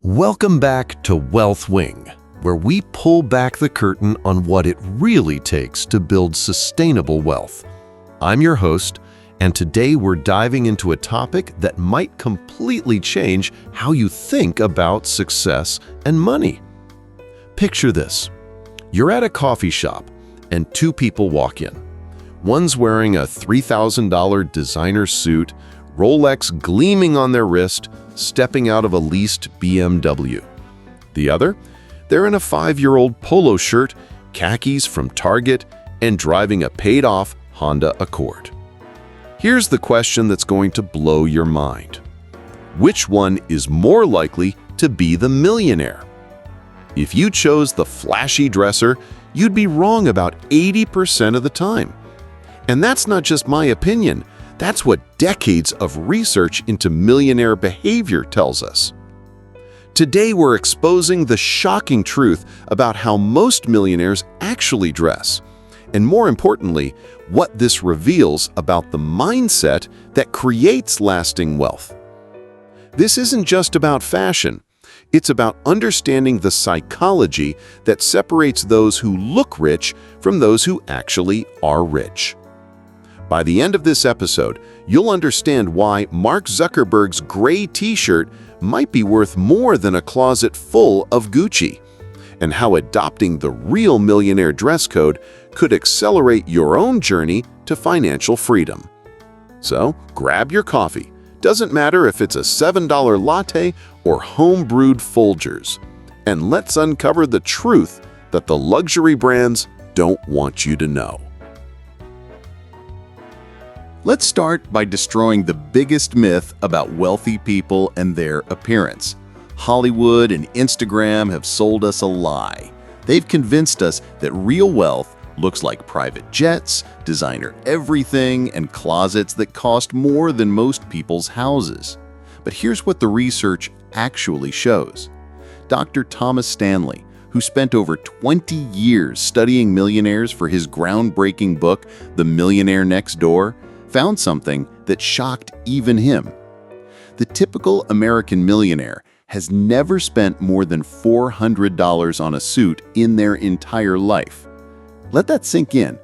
Welcome back to Wealth Wing, where we pull back the curtain on what it really takes to build sustainable wealth. I'm your host, and today we're diving into a topic that might completely change how you think about success and money. Picture this. You're at a coffee shop, and two people walk in. One's wearing a $3,000 designer suit, Rolex gleaming on their wrist, stepping out of a leased BMW. The other, they're in a 5-year-old Polo shirt, khakis from Target, and driving a paid-off Honda Accord. Here's the question that's going to blow your mind. Which one is more likely to be the millionaire? If you chose the flashy dresser, you'd be wrong about 80% of the time. And that's not just my opinion. That's what decades of research into millionaire behavior tells us. Today, we're exposing the shocking truth about how most millionaires actually dress, and more importantly, what this reveals about the mindset that creates lasting wealth. This isn't just about fashion. It's about understanding the psychology that separates those who look rich from those who actually are rich. By the end of this episode, you'll understand why Mark Zuckerberg's gray t-shirt might be worth more than a closet full of Gucci, and how adopting the real millionaire dress code could accelerate your own journey to financial freedom. So, grab your coffee. Doesn't matter if it's a $7 latte or home-brewed Folgers. And let's uncover the truth that the luxury brands don't want you to know. Let's start by destroying the biggest myth about wealthy people and their appearance. Hollywood and Instagram have sold us a lie. They've convinced us that real wealth looks like private jets, designer everything, and closets that cost more than most people's houses. But here's what the research actually shows. Dr. Thomas Stanley, who spent over 20 years studying millionaires for his groundbreaking book, The Millionaire Next Door, found something that shocked even him. The typical American millionaire has never spent more than $400 on a suit in their entire life. Let that sink in.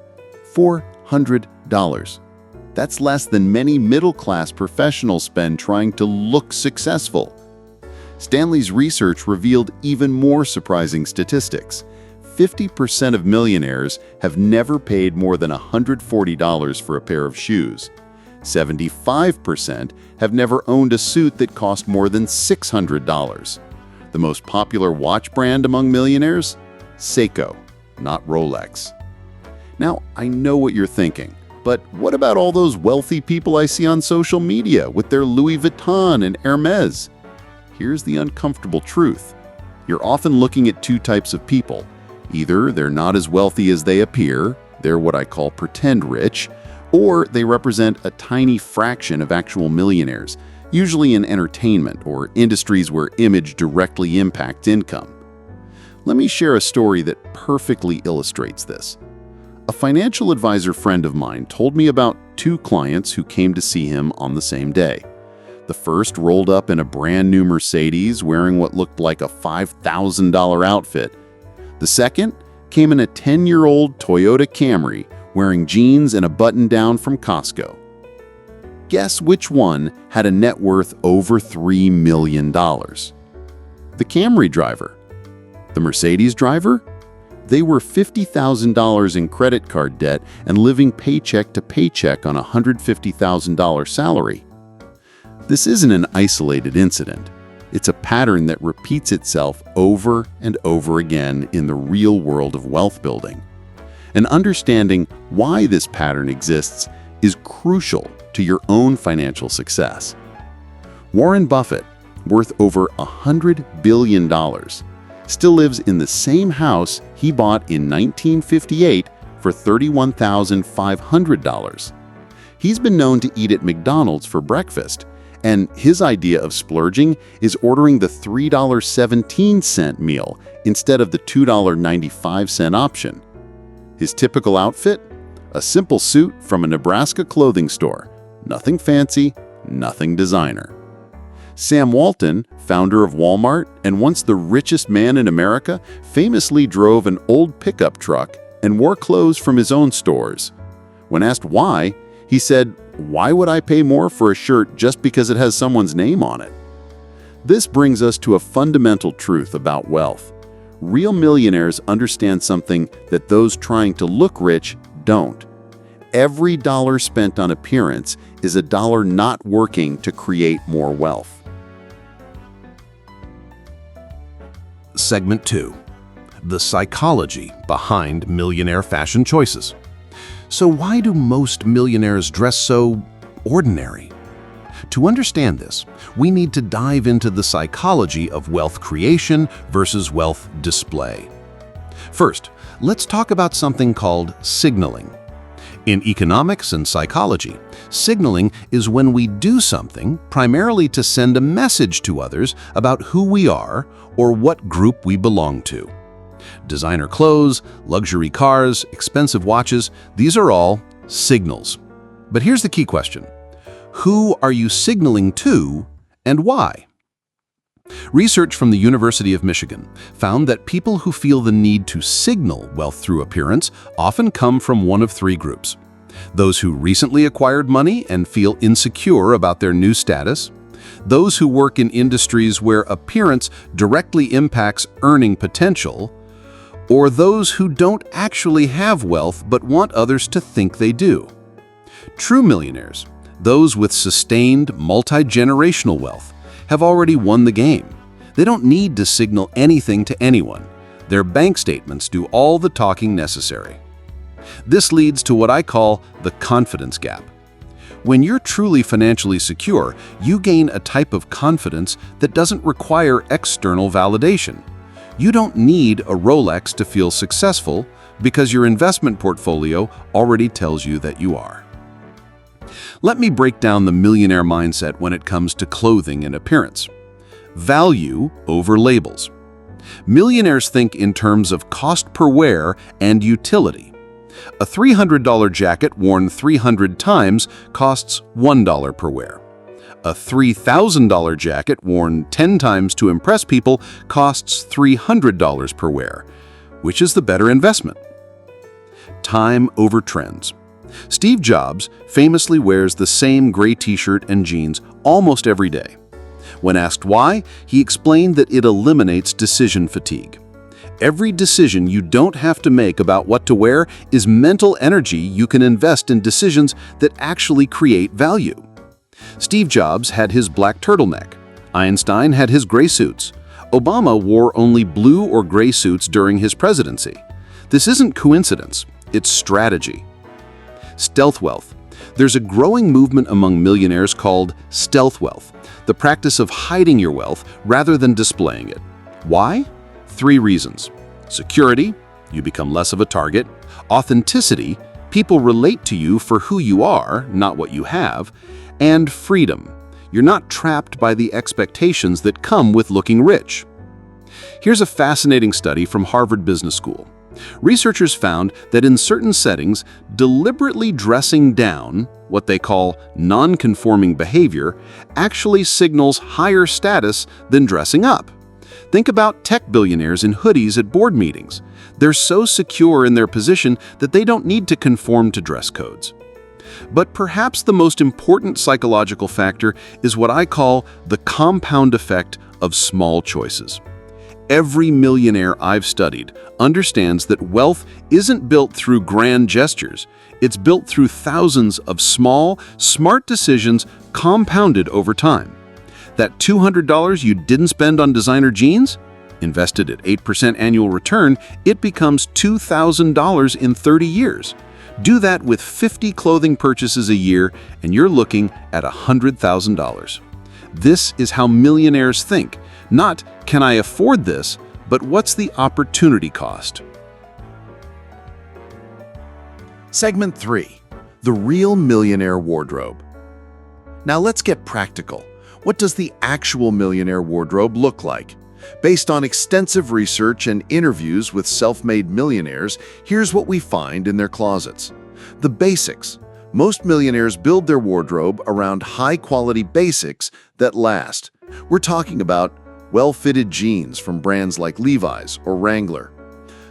$400. That's less than many middle-class professionals spend trying to look successful. Stanley's research revealed even more surprising statistics. 50% of millionaires have never paid more than $140 for a pair of shoes. 75% have never owned a suit that cost more than $600. The most popular watch brand among millionaires? Seiko, not Rolex. Now, I know what you're thinking, but what about all those wealthy people I see on social media with their Louis Vuitton and Hermes? Here's the uncomfortable truth. You're often looking at two types of people. Either they're not as wealthy as they appear, they're what I call pretend rich, or they represent a tiny fraction of actual millionaires, usually in entertainment or industries where image directly impacts income. Let me share a story that perfectly illustrates this. A financial advisor friend of mine told me about two clients who came to see him on the same day. The first rolled up in a brand new Mercedes wearing what looked like a $5,000 outfit. The second came in a 10-year-old Toyota Camry wearing jeans and a button-down from Costco. Guess which one had a net worth over $3 million? The Camry driver. The Mercedes driver? They were $50,000 in credit card debt and living paycheck to paycheck on a $150,000 salary. This isn't an isolated incident. It's a pattern that repeats itself over and over again in the real world of wealth building. And understanding why this pattern exists is crucial to your own financial success. Warren Buffett, worth over $100 billion, still lives in the same house he bought in 1958 for $31,500. He's been known to eat at McDonald's for breakfast, and his idea of splurging is ordering the $3.17 meal instead of the $2.95 option. His typical outfit? A simple suit from a Nebraska clothing store. Nothing fancy, nothing designer. Sam Walton, founder of Walmart and once the richest man in America, famously drove an old pickup truck and wore clothes from his own stores. When asked why, he said, "Why would I pay more for a shirt just because it has someone's name on it?" This brings us to a fundamental truth about wealth. Real millionaires understand something that those trying to look rich don't. Every dollar spent on appearance is a dollar not working to create more wealth. Segment 2. The psychology behind millionaire fashion choices. So why do most millionaires dress so ordinary? To understand this, we need to dive into the psychology of wealth creation versus wealth display. First, let's talk about something called signaling. In economics and psychology, signaling is when we do something primarily to send a message to others about who we are or what group we belong to. Designer clothes, luxury cars, expensive watches, these are all signals. But here's the key question. Who are you signaling to and why? Research from the University of Michigan found that people who feel the need to signal wealth through appearance often come from one of three groups. Those who recently acquired money and feel insecure about their new status, those who work in industries where appearance directly impacts earning potential, or those who don't actually have wealth but want others to think they do. True millionaires, those with sustained multi-generational wealth, have already won the game. They don't need to signal anything to anyone. Their bank statements do all the talking necessary. This leads to what I call the confidence gap. When you're truly financially secure, you gain a type of confidence that doesn't require external validation. You don't need a Rolex to feel successful because your investment portfolio already tells you that you are. Let me break down the millionaire mindset when it comes to clothing and appearance. Value over labels. Millionaires think in terms of cost per wear and utility. A $300 jacket worn 300 times costs $1 per wear. A $3,000 jacket worn 10 times to impress people costs $300 per wear. Which is the better investment? Time over trends. Steve Jobs famously wears the same gray t-shirt and jeans almost every day. When asked why, he explained that it eliminates decision fatigue. Every decision you don't have to make about what to wear is mental energy you can invest in decisions that actually create value. Steve Jobs had his black turtleneck. Einstein had his gray suits. Obama wore only blue or gray suits during his presidency. This isn't coincidence, it's strategy. Stealth wealth. There's a growing movement among millionaires called stealth wealth, the practice of hiding your wealth rather than displaying it. Why? 3 reasons. Security, you become less of a target. Authenticity, people relate to you for who you are, not what you have. And freedom, you're not trapped by the expectations that come with looking rich. Here's a fascinating study from Harvard Business School. Researchers found that in certain settings, deliberately dressing down, what they call non-conforming behavior, actually signals higher status than dressing up. Think about tech billionaires in hoodies at board meetings. They're so secure in their position that they don't need to conform to dress codes. But perhaps the most important psychological factor is what I call the compound effect of small choices. Every millionaire I've studied understands that wealth isn't built through grand gestures. It's built through thousands of small, smart decisions compounded over time. That $200 you didn't spend on designer jeans? Invested at 8% annual return, it becomes $2,000 in 30 years. Do that with 50 clothing purchases a year, and you're looking at $100,000. This is how millionaires think. Not, can I afford this, but what's the opportunity cost? Segment 3. The real millionaire wardrobe. Now let's get practical. What does the actual millionaire wardrobe look like? Based on extensive research and interviews with self-made millionaires, here's what we find in their closets. The basics. Most millionaires build their wardrobe around high-quality basics that last. We're talking about well-fitted jeans from brands like Levi's or Wrangler,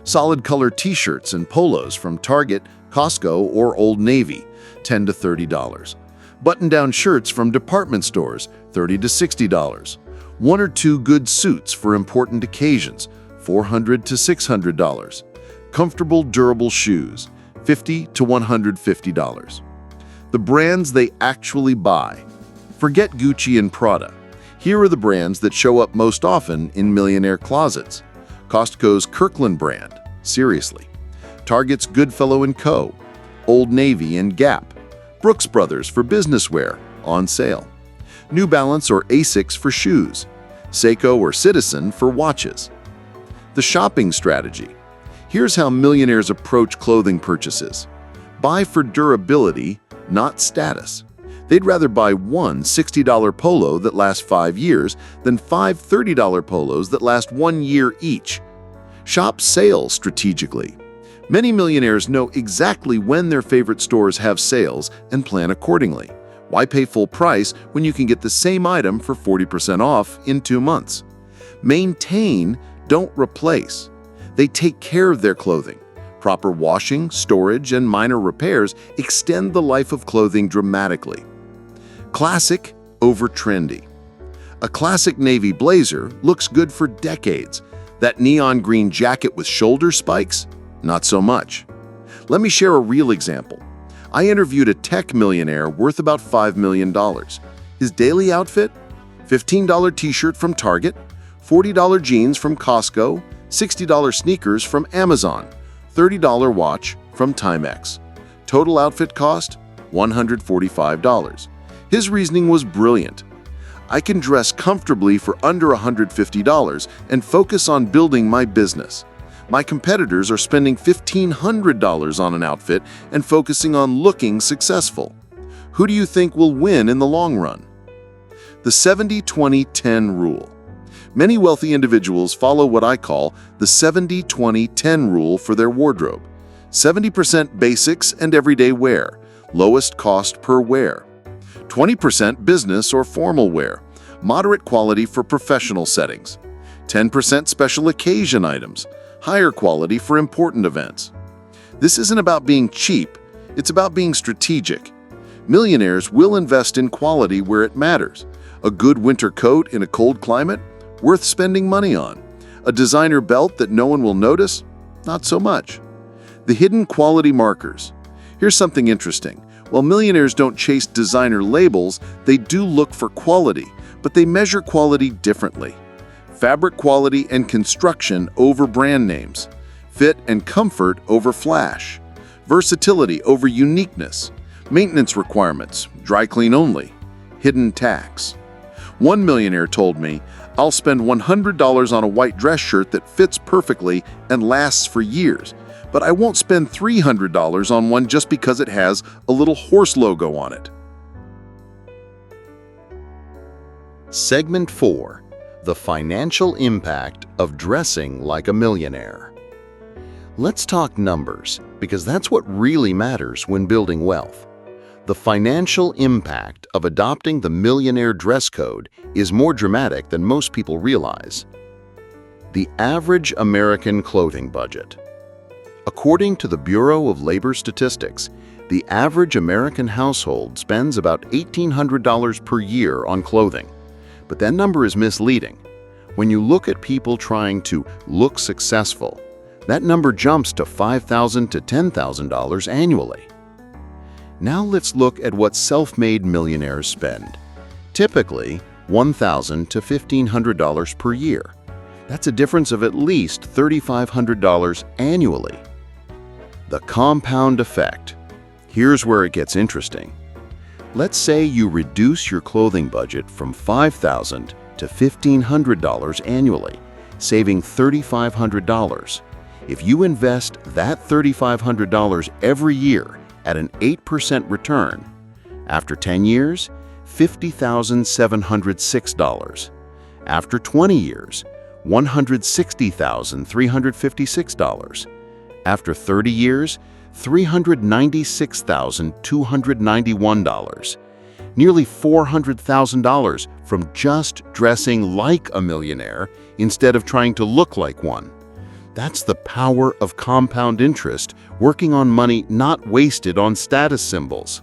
solid color t-shirts and polos from Target, Costco, or Old Navy, $10 to $30. Button-down shirts from department stores, $30 to $60. One or two good suits for important occasions, $400 to $600. Comfortable, durable shoes, $50 to $150. The brands they actually buy. Forget Gucci and Prada. Here are the brands that show up most often in Millionaire closets. Costco's Kirkland brand, seriously. Target's Goodfellow & Co., Old Navy and Gap. Brooks Brothers for business wear, on sale. New Balance or Asics for shoes. Seiko or Citizen for watches. The shopping strategy. Here's how millionaires approach clothing purchases. Buy for durability, not status. They'd rather buy one $60 polo that lasts 5 years than 5 $30 polos that last 1 year each. Shop sales strategically. Many millionaires know exactly when their favorite stores have sales and plan accordingly. Why pay full price when you can get the same item for 40% off in 2 months? Maintain, don't replace. They take care of their clothing. Proper washing, storage, and minor repairs extend the life of clothing dramatically. Classic over trendy. A classic navy blazer looks good for decades. That neon green jacket with shoulder spikes? Not so much. Let me share a real example. I interviewed a tech millionaire worth about $5 million. His daily outfit? $15 t-shirt from Target, $40 jeans from Costco, $60 sneakers from Amazon, $30 watch from Timex. Total outfit cost? $145. His reasoning was brilliant. I can dress comfortably for under $150 and focus on building my business. My competitors are spending $1,500 on an outfit and focusing on looking successful. Who do you think will win in the long run? The 70-20-10 rule. Many wealthy individuals follow what I call the 70-20-10 rule for their wardrobe. 70% basics and everyday wear, lowest cost per wear. 20% business or formal wear, moderate quality for professional settings. 10% special occasion items, higher quality for important events. This isn't about being cheap, it's about being strategic. Millionaires will invest in quality where it matters. A good winter coat in a cold climate? Worth spending money on. A designer belt that no one will notice? Not so much. The hidden quality markers. Here's something interesting. While millionaires don't chase designer labels, they do look for quality, but they measure quality differently. Fabric quality and construction over brand names. Fit and comfort over flash. Versatility over uniqueness. Maintenance requirements, dry clean only. Hidden tax. One millionaire told me, "I'll spend $100 on a white dress shirt that fits perfectly and lasts for years, but I won't spend $300 on one just because it has a little horse logo on it." Segment 4. The financial impact of dressing like a millionaire. Let's talk numbers, because that's what really matters when building wealth. The financial impact of adopting the millionaire dress code is more dramatic than most people realize. The average American clothing budget. According to the Bureau of Labor Statistics, the average American household spends about $1,800 per year on clothing. But that number is misleading. When you look at people trying to look successful, that number jumps to $5,000 to $10,000 annually. Now let's look at what self-made millionaires spend. Typically, $1,000 to $1,500 per year. That's a difference of at least $3,500 annually. The compound effect. Here's where it gets interesting. Let's say you reduce your clothing budget from $5,000 to $1,500 annually, saving $3,500. If you invest that $3,500 every year at an 8% return, after 10 years, $50,706. After 20 years, $160,356. After 30 years, $396,291. Nearly $400,000 from just dressing like a millionaire instead of trying to look like one. That's the power of compound interest, working on money not wasted on status symbols.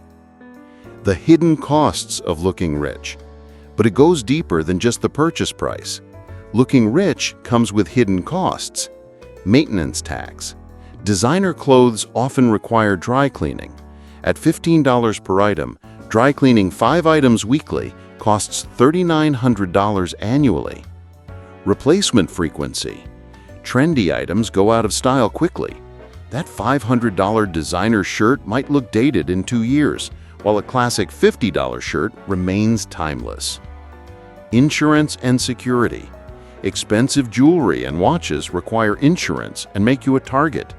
The hidden costs of looking rich. But it goes deeper than just the purchase price. Looking rich comes with hidden costs. Maintenance tax. Designer clothes often require dry cleaning. At $15 per item, dry cleaning 5 items weekly costs $3,900 annually. Replacement frequency. Trendy items go out of style quickly. That $500 designer shirt might look dated in 2 years, while a classic $50 shirt remains timeless. Insurance and security. Expensive jewelry and watches require insurance and make you a target.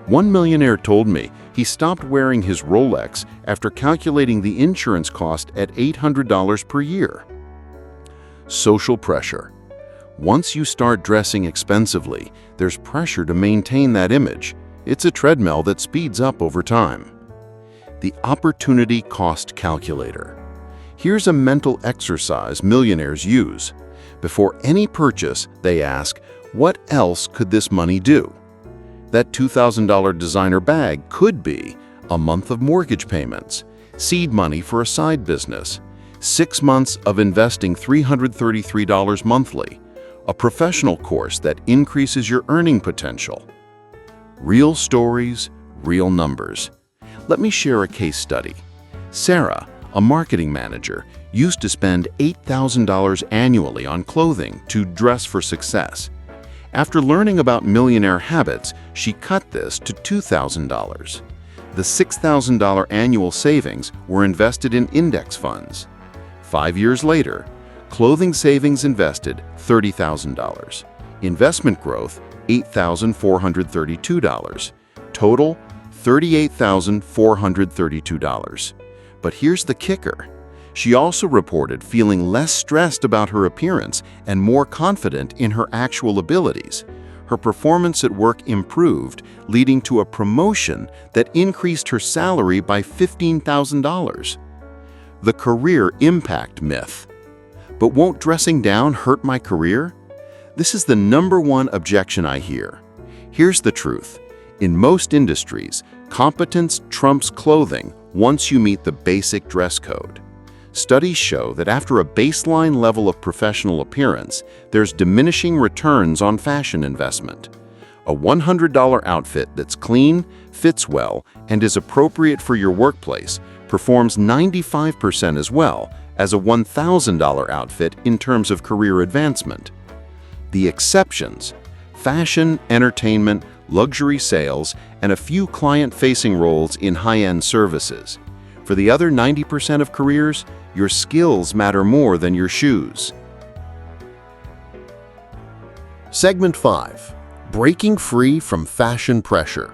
One millionaire told me he stopped wearing his Rolex after calculating the insurance cost at $800 per year. Social pressure. Once you start dressing expensively, there's pressure to maintain that image. It's a treadmill that speeds up over time. The opportunity cost calculator. Here's a mental exercise millionaires use. Before any purchase, they ask, what else could this money do? That $2,000 designer bag could be a month of mortgage payments, seed money for a side business, 6 months of investing $333 monthly, a professional course that increases your earning potential. Real stories, real numbers. Let me share a case study. Sarah, a marketing manager, used to spend $8,000 annually on clothing to dress for success. After learning about millionaire habits, she cut this to $2,000. The $6,000 annual savings were invested in index funds. 5 years later, clothing savings invested $30,000. Investment growth, $8,432. Total, $38,432. But here's the kicker. She also reported feeling less stressed about her appearance and more confident in her actual abilities. Her performance at work improved, leading to a promotion that increased her salary by $15,000. The career impact myth. But won't dressing down hurt my career? This is the #1 objection I hear. Here's the truth. In most industries, competence trumps clothing once you meet the basic dress code. Studies show that after a baseline level of professional appearance, there's diminishing returns on fashion investment. A $100 outfit that's clean, fits well, and is appropriate for your workplace performs 95% as well as a $1,000 outfit in terms of career advancement. The exceptions: fashion, entertainment, luxury sales, and a few client-facing roles in high-end services. For the other 90% of careers, your skills matter more than your shoes. Segment 5. Breaking free from fashion pressure.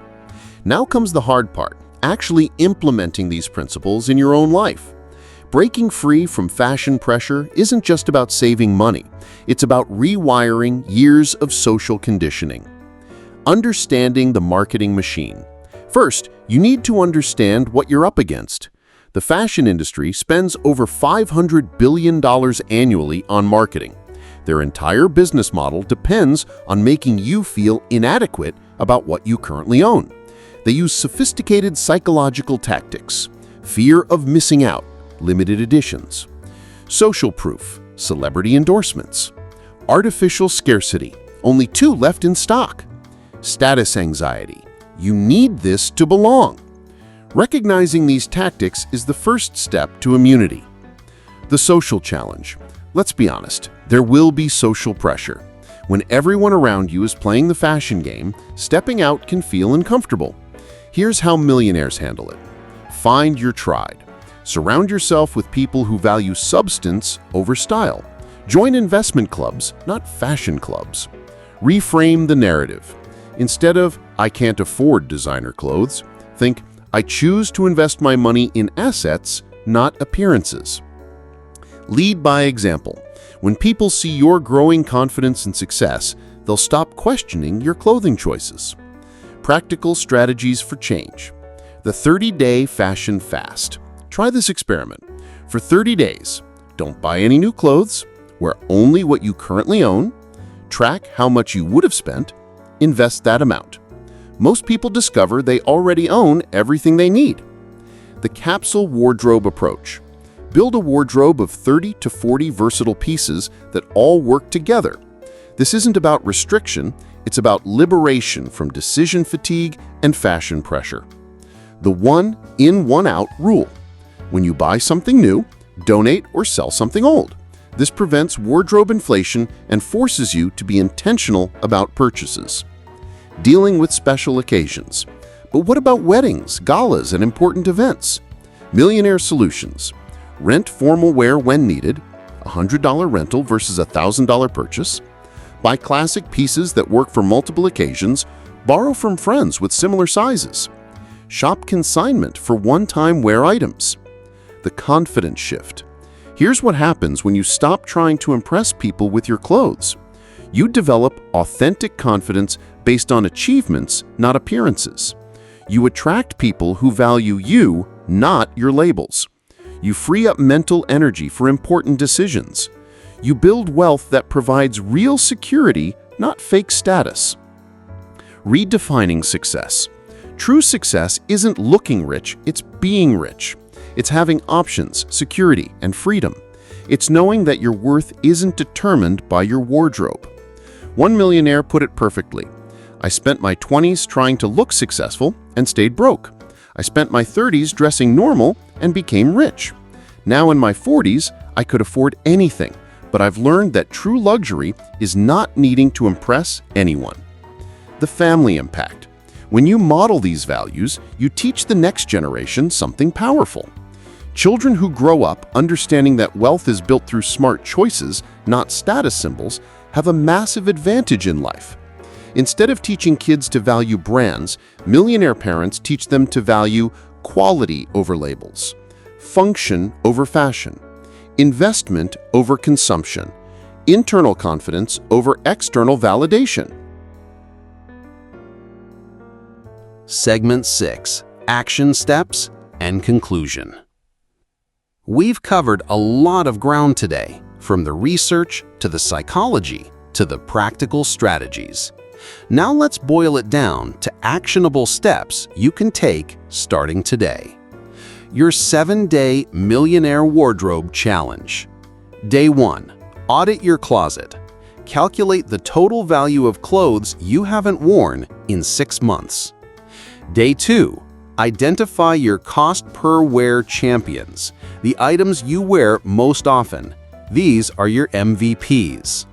Now comes the hard part, actually implementing these principles in your own life. Breaking free from fashion pressure isn't just about saving money. It's about rewiring years of social conditioning. Understanding the marketing machine. First, you need to understand what you're up against. The fashion industry spends over $500 billion annually on marketing. Their entire business model depends on making you feel inadequate about what you currently own. They use sophisticated psychological tactics, fear of missing out, limited editions, social proof, celebrity endorsements, artificial scarcity, only 2 left in stock, status anxiety, you need this to belong. Recognizing these tactics is the first step to immunity. The social challenge. Let's be honest, there will be social pressure. When everyone around you is playing the fashion game, stepping out can feel uncomfortable. Here's how millionaires handle it. Find your tribe. Surround yourself with people who value substance over style. Join investment clubs, not fashion clubs. Reframe the narrative. Instead of, I can't afford designer clothes, think, I choose to invest my money in assets, not appearances. Lead by example. When people see your growing confidence and success, they'll stop questioning your clothing choices. Practical strategies for change. The 30-day fashion fast. Try this experiment. For 30 days, Don't buy any new clothes. Wear only what you currently own. Track how much you would have spent. Invest that amount. Most people discover they already own everything they need. The capsule wardrobe approach. Build a wardrobe of 30 to 40 versatile pieces that all work together. This isn't about restriction, it's about liberation from decision fatigue and fashion pressure. The one in, one out rule. When you buy something new, donate or sell something old. This prevents wardrobe inflation and forces you to be intentional about purchases. Dealing with special occasions. But what about weddings, galas, and important events? Millionaire solutions. Rent formal wear when needed, $100 rental versus a $1,000 purchase. Buy classic pieces that work for multiple occasions. Borrow from friends with similar sizes. Shop consignment for one-time wear items. The confidence shift. Here's what happens when you stop trying to impress people with your clothes. You develop authentic confidence based on achievements, not appearances. You attract people who value you, not your labels. You free up mental energy for important decisions. You build wealth that provides real security, not fake status. Redefining success. True success isn't looking rich, it's being rich. It's having options, security, and freedom. It's knowing that your worth isn't determined by your wardrobe. One millionaire put it perfectly. I spent my 20s trying to look successful and stayed broke. I spent my 30s dressing normal and became rich. Now in my 40s, I could afford anything, but I've learned that true luxury is not needing to impress anyone. The family impact. When you model these values, you teach the next generation something powerful. Children who grow up understanding that wealth is built through smart choices, not status symbols, have a massive advantage in life. Instead of teaching kids to value brands, millionaire parents teach them to value quality over labels, function over fashion, investment over consumption, internal confidence over external validation. Segment 6. Action Steps and Conclusion. We've covered a lot of ground today, from the research to the psychology to the practical strategies. Now let's boil it down to actionable steps you can take starting today. Your 7-day Millionaire Wardrobe Challenge. Day 1. Audit your closet. Calculate the total value of clothes you haven't worn in 6 months. Day 2. Identify your cost per wear champions, the items you wear most often. These are your MVPs.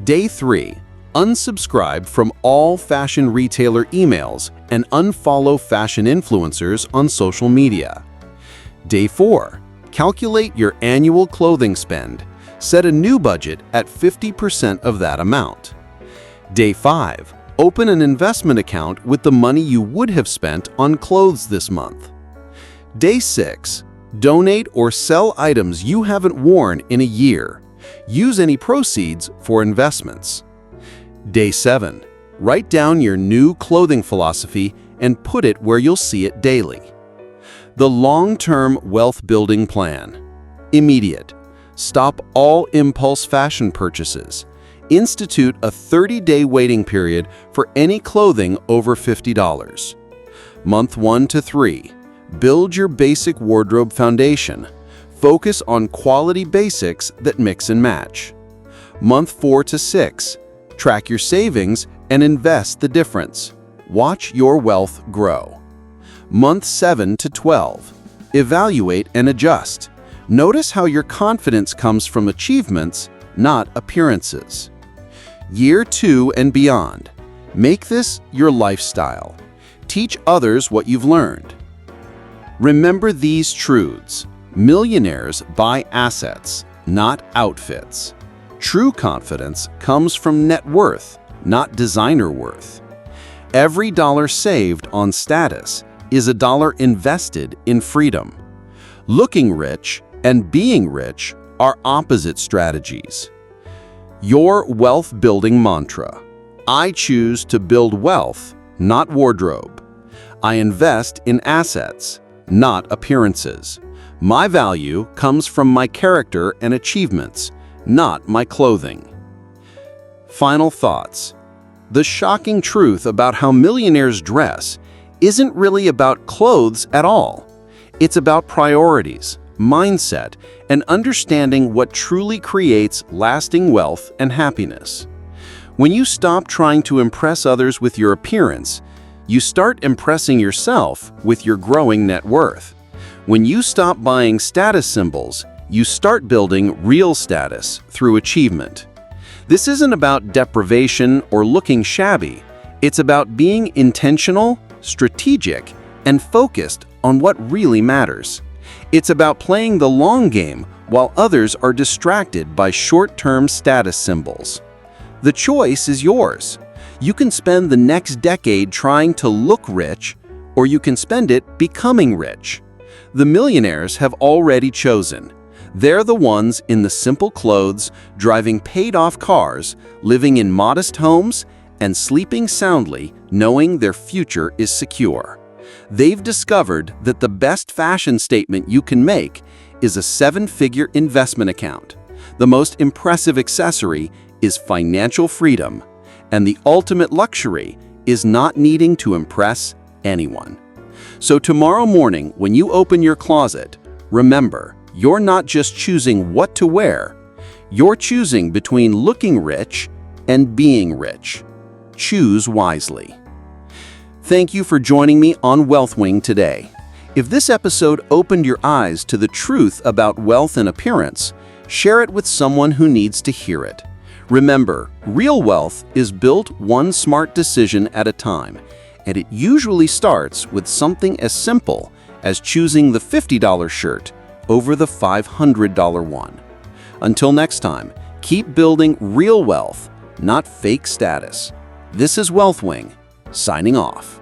Day 3. Unsubscribe from all fashion retailer emails and unfollow fashion influencers on social media. Day 4. Calculate your annual clothing spend. Set a new budget at 50% of that amount. Day 5. Open an investment account with the money you would have spent on clothes this month. Day 6. Donate or sell items you haven't worn in a year. Use any proceeds for investments. Day 7. Write down your new clothing philosophy and put it where you'll see it daily. The long-term wealth-building plan. Immediate. Stop all impulse fashion purchases. Institute a 30-day waiting period for any clothing over $50. Month 1 to 3. Build your basic wardrobe foundation. Focus on quality basics that mix and match. Month 4 to 6. Track your savings and invest the difference. Watch your wealth grow. Month 7 to 12. Evaluate and adjust. Notice how your confidence comes from achievements, not appearances. Year 2 and beyond. Make this your lifestyle. Teach others what you've learned. Remember these truths. Millionaires buy assets, not outfits. True confidence comes from net worth, not designer worth. Every dollar saved on status is a dollar invested in freedom. Looking rich and being rich are opposite strategies. Your wealth-building mantra. I choose to build wealth, not wardrobe. I invest in assets, not appearances. My value comes from my character and achievements, not my clothing. Final thoughts. The shocking truth about how millionaires dress isn't really about clothes at all. It's about priorities, mindset, and understanding what truly creates lasting wealth and happiness. When you stop trying to impress others with your appearance, you start impressing yourself with your growing net worth. When you stop buying status symbols, you start building real status through achievement. This isn't about deprivation or looking shabby. It's about being intentional, strategic, and focused on what really matters. It's about playing the long game while others are distracted by short-term status symbols. The choice is yours. You can spend the next decade trying to look rich, or you can spend it becoming rich. The millionaires have already chosen. They're the ones in the simple clothes, driving paid-off cars, living in modest homes, and sleeping soundly, knowing their future is secure. They've discovered that the best fashion statement you can make is a 7-figure investment account. The most impressive accessory is financial freedom, and the ultimate luxury is not needing to impress anyone. So tomorrow morning, when you open your closet, remember, you're not just choosing what to wear, you're choosing between looking rich and being rich. Choose wisely. Thank you for joining me on WealthWing today. If this episode opened your eyes to the truth about wealth and appearance, share it with someone who needs to hear it. Remember, real wealth is built one smart decision at a time, and it usually starts with something as simple as choosing the $50 shirt over the $500 one. Until next time, keep building real wealth, not fake status. This is WealthWing, signing off.